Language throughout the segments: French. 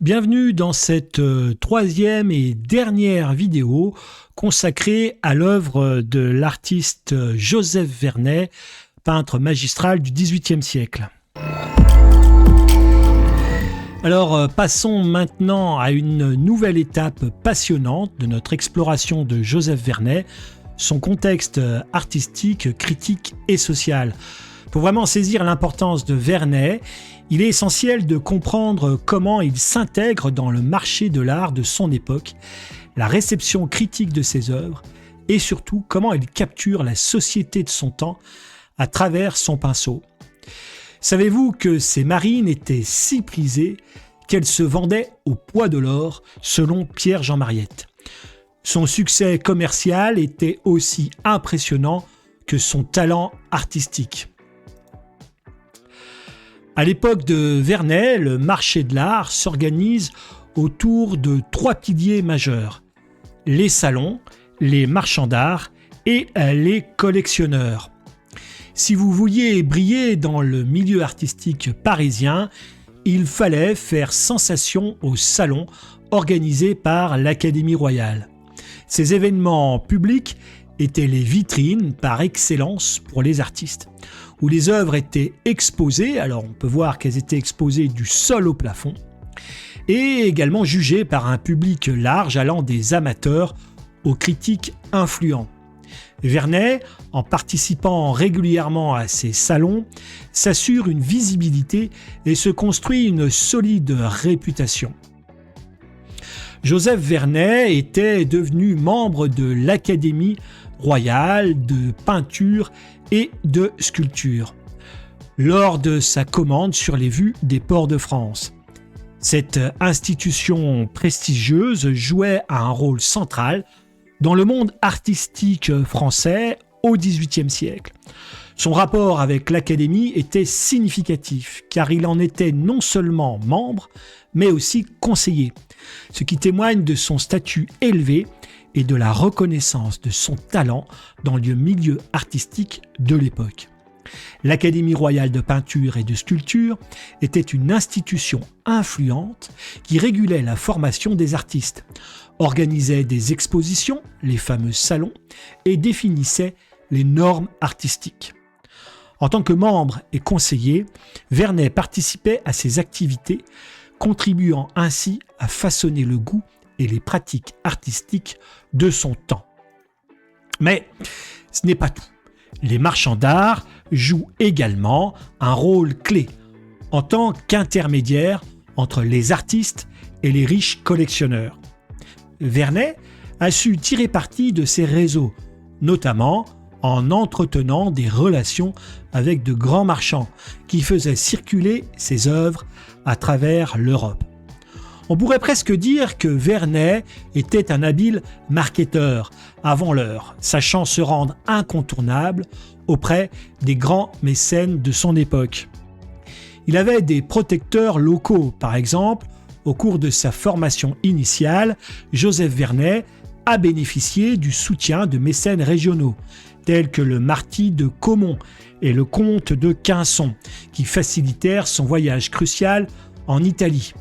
Bienvenue dans cette troisième et dernière vidéo consacrée à l'œuvre de l'artiste Joseph Vernet, peintre magistral du XVIIIe siècle. Alors passons maintenant à une nouvelle étape passionnante de notre exploration de Joseph Vernet, son contexte artistique, critique et social. Pour vraiment saisir l'importance de Vernet, il est essentiel de comprendre comment il s'intègre dans le marché de l'art de son époque, la réception critique de ses œuvres et surtout comment il capture la société de son temps à travers son pinceau. Savez-vous que ces marines étaient si prisées qu'elles se vendaient au poids de l'or selon Pierre-Jean Mariette. Son succès commercial était aussi impressionnant que son talent artistique. À l'époque de Vernet, le marché de l'art s'organise autour de trois piliers majeurs: les salons, les marchands d'art et les collectionneurs. Si vous vouliez briller dans le milieu artistique parisien, il fallait faire sensation aux salons organisés par l'Académie royale. Ces événements publics étaient les vitrines par excellence pour les artistes, où les œuvres étaient exposées, alors on peut voir qu'elles étaient exposées du sol au plafond, et également jugées par un public large allant des amateurs aux critiques influents. Vernet, en participant régulièrement à ces salons, s'assure une visibilité et se construit une solide réputation. Joseph Vernet était devenu membre de l'Académie royale de peinture et de sculpture, lors de sa commande sur les vues des ports de France. Cette institution prestigieuse jouait un rôle central dans le monde artistique français au XVIIIe siècle. Son rapport avec l'Académie était significatif, car il en était non seulement membre, mais aussi conseiller, ce qui témoigne de son statut élevé et de la reconnaissance de son talent dans le milieu artistique de l'époque. L'Académie royale de peinture et de sculpture était une institution influente qui régulait la formation des artistes, organisait des expositions, les fameux salons, et définissait les normes artistiques. En tant que membre et conseiller, Vernet participait à ces activités, contribuant ainsi à façonner le goût et les pratiques artistiques de son temps. Mais ce n'est pas tout. Les marchands d'art jouent également un rôle clé en tant qu'intermédiaire entre les artistes et les riches collectionneurs. Vernet a su tirer parti de ces réseaux, notamment en entretenant des relations avec de grands marchands qui faisaient circuler ses œuvres à travers l'Europe. On pourrait presque dire que Vernet était un habile marketeur avant l'heure, sachant se rendre incontournable auprès des grands mécènes de son époque. Il avait des protecteurs locaux, par exemple. Au cours de sa formation initiale, Joseph Vernet a bénéficié du soutien de mécènes régionaux, tels que le marquis de Caumont et le comte de Quinçon, qui facilitèrent son voyage crucial en Italie.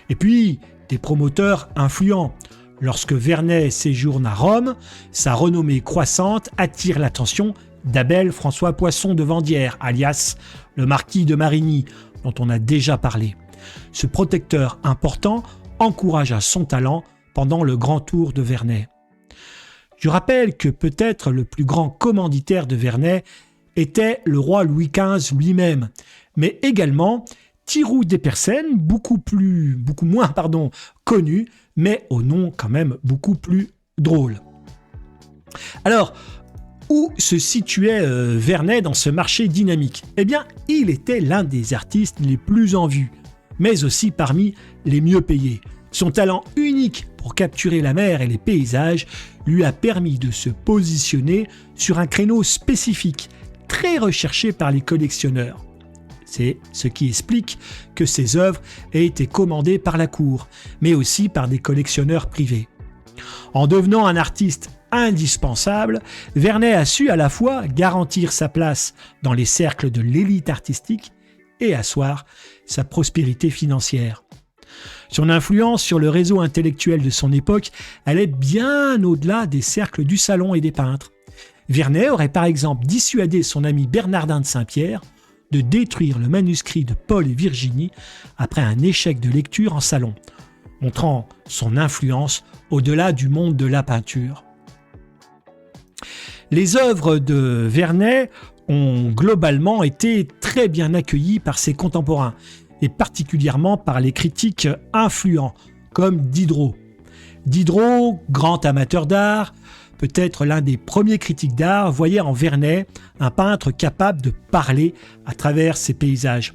Et puis, des promoteurs influents. Lorsque Vernet séjourne à Rome, sa renommée croissante attire l'attention d'Abel François Poisson de Vandières, alias le marquis de Marigny, dont on a déjà parlé. Ce protecteur important encouragea son talent pendant le grand tour de Vernet. Je rappelle que peut-être le plus grand commanditaire de Vernet était le roi Louis XV lui-même, mais également Thiroux d'Epersen, beaucoup moins connu, mais au nom quand même beaucoup plus drôle. Alors, où se situait Vernet dans ce marché dynamique ? Eh bien, il était l'un des artistes les plus en vue, mais aussi parmi les mieux payés. Son talent unique pour capturer la mer et les paysages lui a permis de se positionner sur un créneau spécifique, très recherché par les collectionneurs. C'est ce qui explique que ses œuvres aient été commandées par la cour, mais aussi par des collectionneurs privés. En devenant un artiste indispensable, Vernet a su à la fois garantir sa place dans les cercles de l'élite artistique et asseoir sa prospérité financière. Son influence sur le réseau intellectuel de son époque allait bien au-delà des cercles du salon et des peintres. Vernet aurait par exemple dissuadé son ami Bernardin de Saint-Pierre de détruire le manuscrit de Paul et Virginie après un échec de lecture en salon, montrant son influence au-delà du monde de la peinture. Les œuvres de Vernet ont globalement été très bien accueillies par ses contemporains, et particulièrement par les critiques influents, comme Diderot. Diderot, grand amateur d'art, peut-être l'un des premiers critiques d'art, voyait en Vernet un peintre capable de parler à travers ses paysages.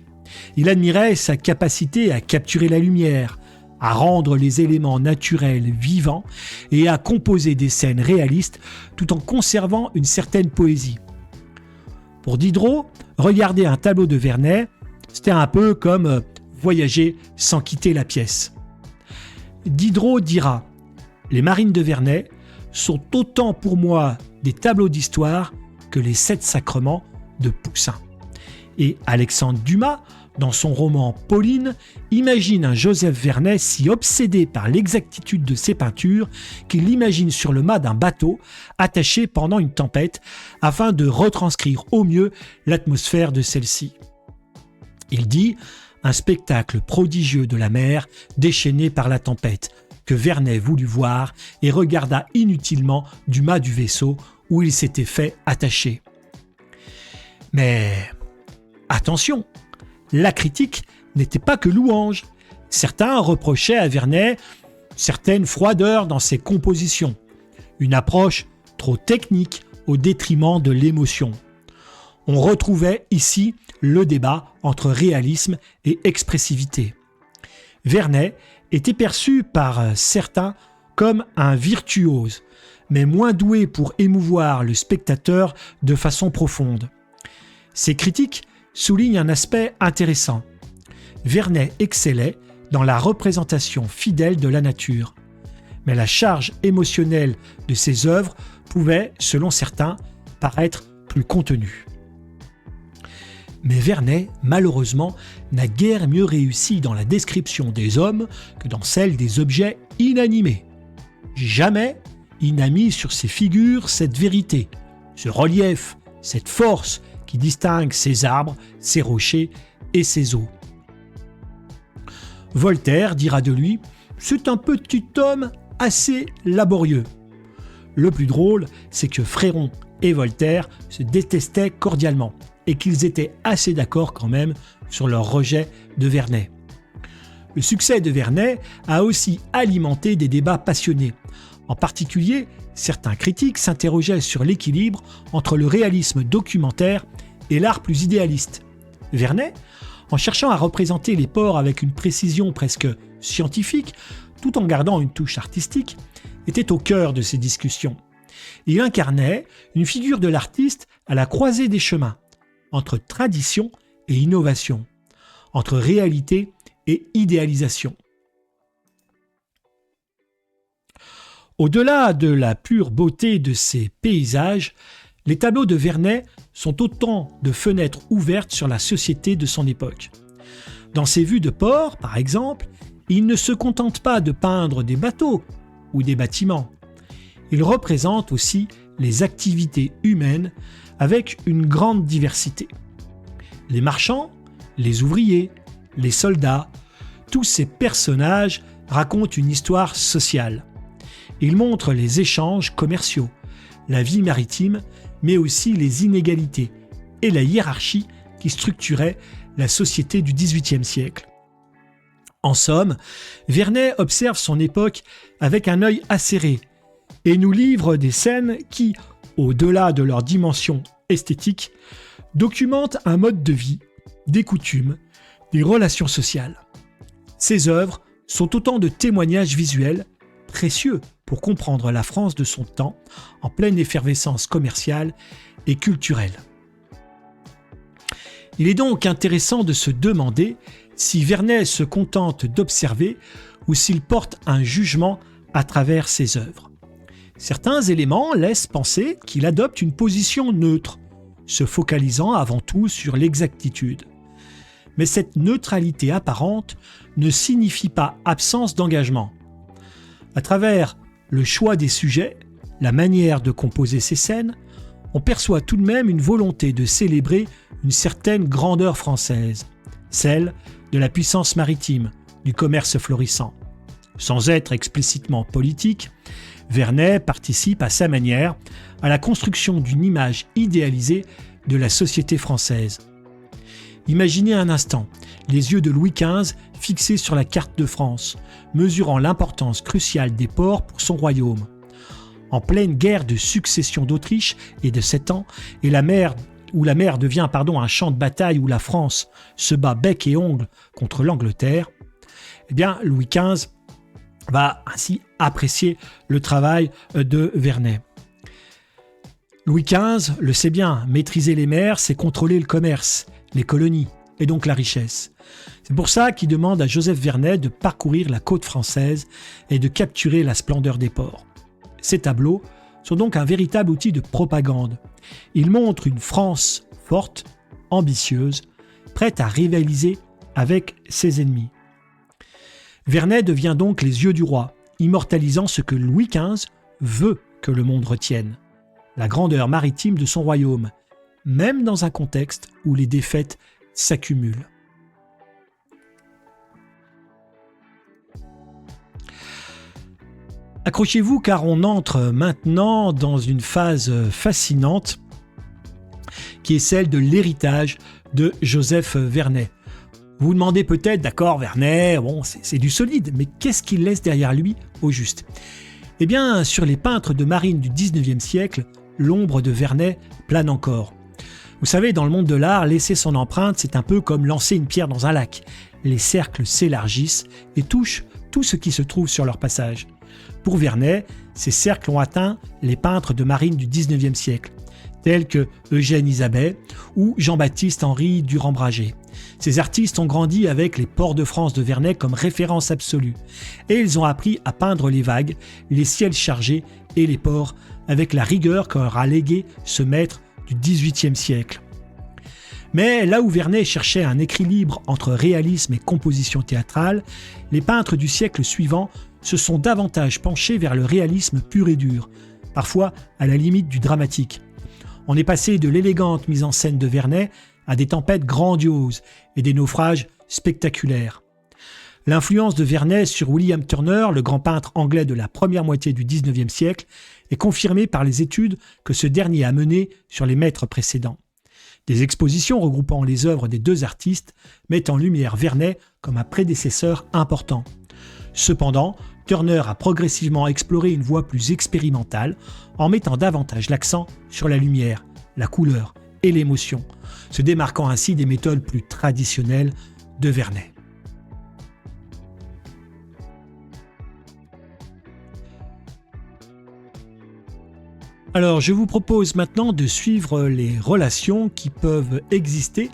Il admirait sa capacité à capturer la lumière, à rendre les éléments naturels vivants et à composer des scènes réalistes tout en conservant une certaine poésie. Pour Diderot, regarder un tableau de Vernet, c'était un peu comme voyager sans quitter la pièce. Diderot dira « Les Marines de Vernet sont autant pour moi des tableaux d'histoire que les 7 sacrements de Poussin. » Et Alexandre Dumas, dans son roman Pauline, imagine un Joseph Vernet si obsédé par l'exactitude de ses peintures qu'il l'imagine sur le mât d'un bateau attaché pendant une tempête afin de retranscrire au mieux l'atmosphère de celle-ci. Il dit « Un spectacle prodigieux de la mer déchaînée par la tempête que Vernet voulut voir et regarda inutilement du mât du vaisseau où il s'était fait attacher. » Mais attention, la critique n'était pas que louange. Certains reprochaient à Vernet certaines froideurs dans ses compositions, une approche trop technique au détriment de l'émotion. On retrouvait ici le débat entre réalisme et expressivité. Vernet était perçu par certains comme un virtuose, mais moins doué pour émouvoir le spectateur de façon profonde. Ces critiques soulignent un aspect intéressant. Vernet excellait dans la représentation fidèle de la nature, mais la charge émotionnelle de ses œuvres pouvait, selon certains, paraître plus contenue. Mais Vernet, malheureusement, n'a guère mieux réussi dans la description des hommes que dans celle des objets inanimés. Jamais il n'a mis sur ses figures cette vérité, ce relief, cette force qui distingue ses arbres, ses rochers et ses eaux. Voltaire dira de lui « C'est un petit homme assez laborieux ». Le plus drôle, c'est que Fréron et Voltaire se détestaient cordialement et qu'ils étaient assez d'accord quand même sur leur rejet de Vernet. Le succès de Vernet a aussi alimenté des débats passionnés. En particulier, certains critiques s'interrogeaient sur l'équilibre entre le réalisme documentaire et l'art plus idéaliste. Vernet, en cherchant à représenter les ports avec une précision presque scientifique, tout en gardant une touche artistique, était au cœur de ces discussions. Il incarnait une figure de l'artiste à la croisée des chemins, entre tradition et innovation, entre réalité et idéalisation. Au-delà de la pure beauté de ces paysages, les tableaux de Vernet sont autant de fenêtres ouvertes sur la société de son époque. Dans ses vues de port, par exemple, il ne se contente pas de peindre des bateaux ou des bâtiments. Il représente aussi les activités humaines avec une grande diversité. Les marchands, les ouvriers, les soldats, tous ces personnages racontent une histoire sociale. Ils montrent les échanges commerciaux, la vie maritime, mais aussi les inégalités et la hiérarchie qui structurait la société du XVIIIe siècle. En somme, Vernet observe son époque avec un œil acéré et nous livre des scènes qui, au-delà de leur dimension esthétique, documentent un mode de vie, des coutumes, des relations sociales. Ses œuvres sont autant de témoignages visuels précieux pour comprendre la France de son temps en pleine effervescence commerciale et culturelle. Il est donc intéressant de se demander si Vernet se contente d'observer ou s'il porte un jugement à travers ses œuvres. Certains éléments laissent penser qu'il adopte une position neutre, se focalisant avant tout sur l'exactitude. Mais cette neutralité apparente ne signifie pas absence d'engagement. À travers le choix des sujets, la manière de composer ces scènes, on perçoit tout de même une volonté de célébrer une certaine grandeur française, celle de la puissance maritime, du commerce florissant. Sans être explicitement politique, Vernet participe à sa manière à la construction d'une image idéalisée de la société française. Imaginez un instant les yeux de Louis XV fixés sur la carte de France, mesurant l'importance cruciale des ports pour son royaume. En pleine guerre de succession d'Autriche et de 7 ans, et la mer devient un champ de bataille où la France se bat bec et ongle contre l'Angleterre, Louis XV va ainsi apprécier le travail de Vernet. Louis XV le sait bien, maîtriser les mers, c'est contrôler le commerce, les colonies et donc la richesse. C'est pour ça qu'il demande à Joseph Vernet de parcourir la côte française et de capturer la splendeur des ports. Ces tableaux sont donc un véritable outil de propagande. Ils montrent une France forte, ambitieuse, prête à rivaliser avec ses ennemis. Vernet devient donc les yeux du roi, immortalisant ce que Louis XV veut que le monde retienne, la grandeur maritime de son royaume, même dans un contexte où les défaites s'accumulent. Accrochez-vous car on entre maintenant dans une phase fascinante qui est celle de l'héritage de Joseph Vernet. Vous vous demandez peut-être, d'accord, Vernet, c'est du solide, mais qu'est-ce qu'il laisse derrière lui au juste ? Eh bien, sur les peintres de marine du 19e siècle, l'ombre de Vernet plane encore. Vous savez, dans le monde de l'art, laisser son empreinte, c'est un peu comme lancer une pierre dans un lac. Les cercles s'élargissent et touchent tout ce qui se trouve sur leur passage. Pour Vernet, ces cercles ont atteint les peintres de marine du 19e siècle, tels que Eugène Isabey ou Jean-Baptiste-Henri Durand-Bragé. Ces artistes ont grandi avec les ports de France de Vernet comme référence absolue, et ils ont appris à peindre les vagues, les ciels chargés et les ports avec la rigueur qu'aura a légué ce maître du XVIIIe siècle. Mais là où Vernet cherchait un équilibre entre réalisme et composition théâtrale, les peintres du siècle suivant se sont davantage penchés vers le réalisme pur et dur, parfois à la limite du dramatique. On est passé de l'élégante mise en scène de Vernet à des tempêtes grandioses et des naufrages spectaculaires. L'influence de Vernet sur William Turner, le grand peintre anglais de la première moitié du XIXe siècle, est confirmée par les études que ce dernier a menées sur les maîtres précédents. Des expositions regroupant les œuvres des deux artistes mettent en lumière Vernet comme un prédécesseur important. Cependant, Turner a progressivement exploré une voie plus expérimentale en mettant davantage l'accent sur la lumière, la couleur et l'émotion, se démarquant ainsi des méthodes plus traditionnelles de Vernet. Alors, je vous propose maintenant de suivre les relations qui peuvent exister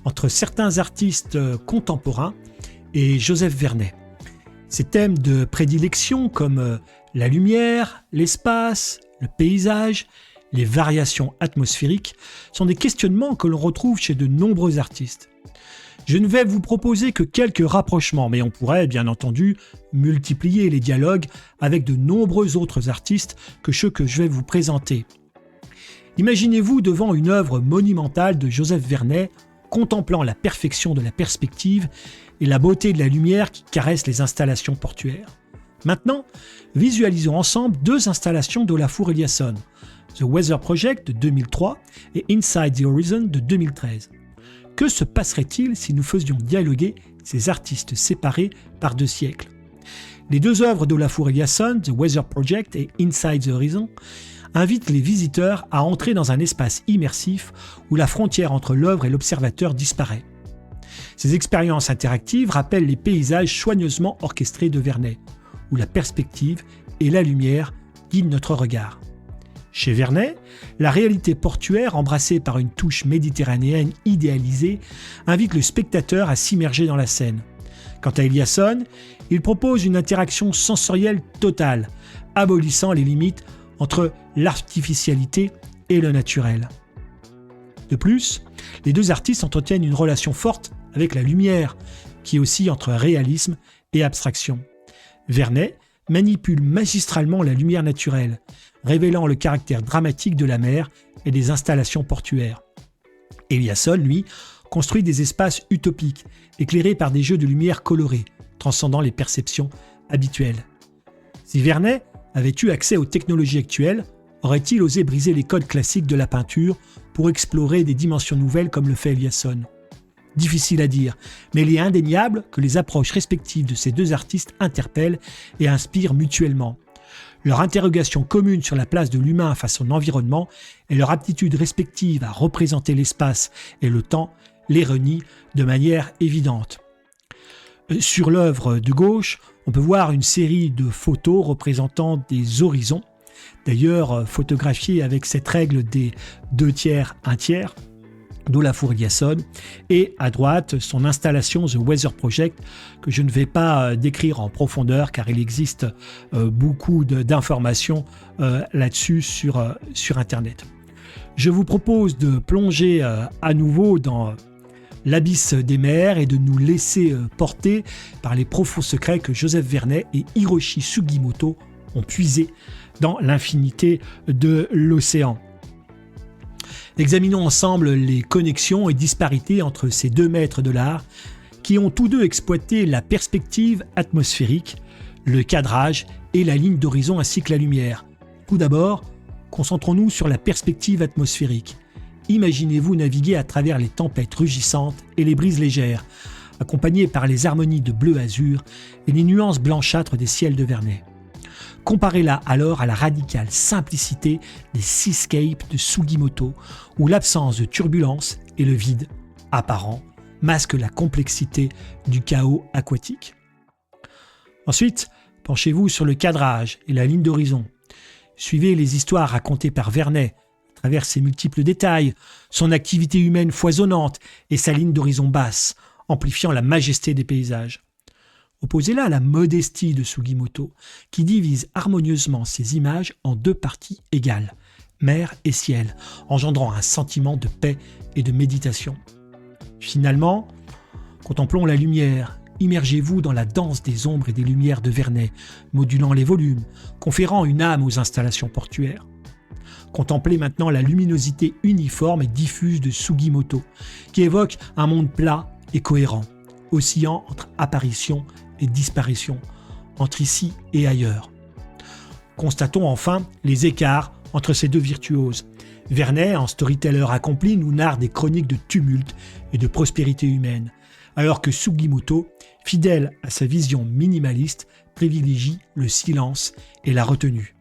entre certains artistes contemporains et Joseph Vernet. Ces thèmes de prédilection comme la lumière, l'espace, le paysage, les variations atmosphériques sont des questionnements que l'on retrouve chez de nombreux artistes. Je ne vais vous proposer que quelques rapprochements, mais on pourrait bien entendu multiplier les dialogues avec de nombreux autres artistes que ceux que je vais vous présenter. Imaginez-vous devant une œuvre monumentale de Joseph Vernet, contemplant la perfection de la perspective et la beauté de la lumière qui caresse les installations portuaires. Maintenant, visualisons ensemble deux installations d'Olafur Eliasson, The Weather Project de 2003 et Inside the Horizon de 2013. Que se passerait-il si nous faisions dialoguer ces artistes séparés par 2 siècles ? Les deux œuvres d'Olafur Eliasson, The Weather Project et Inside the Horizon, invitent les visiteurs à entrer dans un espace immersif où la frontière entre l'œuvre et l'observateur disparaît. Ces expériences interactives rappellent les paysages soigneusement orchestrés de Vernet, où la perspective et la lumière guident notre regard. Chez Vernet, la réalité portuaire, embrassée par une touche méditerranéenne idéalisée, invite le spectateur à s'immerger dans la scène. Quant à Eliasson, il propose une interaction sensorielle totale, abolissant les limites entre l'artificialité et le naturel. De plus, les deux artistes entretiennent une relation forte avec la lumière, qui oscille entre réalisme et abstraction. Vernet manipule magistralement la lumière naturelle, révélant le caractère dramatique de la mer et des installations portuaires. Eliasson, lui, construit des espaces utopiques, éclairés par des jeux de lumière colorés, transcendant les perceptions habituelles. Si Vernet avait eu accès aux technologies actuelles, aurait-il osé briser les codes classiques de la peinture pour explorer des dimensions nouvelles comme le fait Eliasson ? Difficile à dire, mais il est indéniable que les approches respectives de ces deux artistes interpellent et inspirent mutuellement. Leur interrogation commune sur la place de l'humain face à son environnement et leur aptitude respective à représenter l'espace et le temps les renient de manière évidente. Sur l'œuvre de gauche, on peut voir une série de photos représentant des horizons, d'ailleurs photographiées avec cette règle des 2/3, 1/3, d'où la four Eliasson, et à droite son installation The Weather Project, que je ne vais pas décrire en profondeur car il existe beaucoup d'informations là-dessus sur Internet. Je vous propose de plonger à nouveau dans l'abysse des mers et de nous laisser porter par les profonds secrets que Joseph Vernet et Hiroshi Sugimoto ont puisés dans l'infinité de l'océan. Examinons ensemble les connexions et disparités entre ces deux maîtres de l'art qui ont tous deux exploité la perspective atmosphérique, le cadrage et la ligne d'horizon ainsi que la lumière. Tout d'abord, concentrons-nous sur la perspective atmosphérique. Imaginez-vous naviguer à travers les tempêtes rugissantes et les brises légères, accompagnées par les harmonies de bleu-azur et les nuances blanchâtres des ciels de Vernet. Comparez-la alors à la radicale simplicité des seascapes de Sugimoto, où l'absence de turbulence et le vide, apparent, masquent la complexité du chaos aquatique. Ensuite, penchez-vous sur le cadrage et la ligne d'horizon. Suivez les histoires racontées par Vernet, à travers ses multiples détails, son activité humaine foisonnante et sa ligne d'horizon basse, amplifiant la majesté des paysages. Opposez-la à la modestie de Sugimoto, qui divise harmonieusement ses images en deux parties égales, mer et ciel, engendrant un sentiment de paix et de méditation. Finalement, contemplons la lumière. Immergez-vous dans la danse des ombres et des lumières de Vernet, modulant les volumes, conférant une âme aux installations portuaires. Contemplez maintenant la luminosité uniforme et diffuse de Sugimoto, qui évoque un monde plat et cohérent, oscillant entre apparition et disparition, entre ici et ailleurs. Constatons enfin les écarts entre ces deux virtuoses. Vernet, en storyteller accompli, nous narre des chroniques de tumulte et de prospérité humaine, alors que Sugimoto, fidèle à sa vision minimaliste, privilégie le silence et la retenue.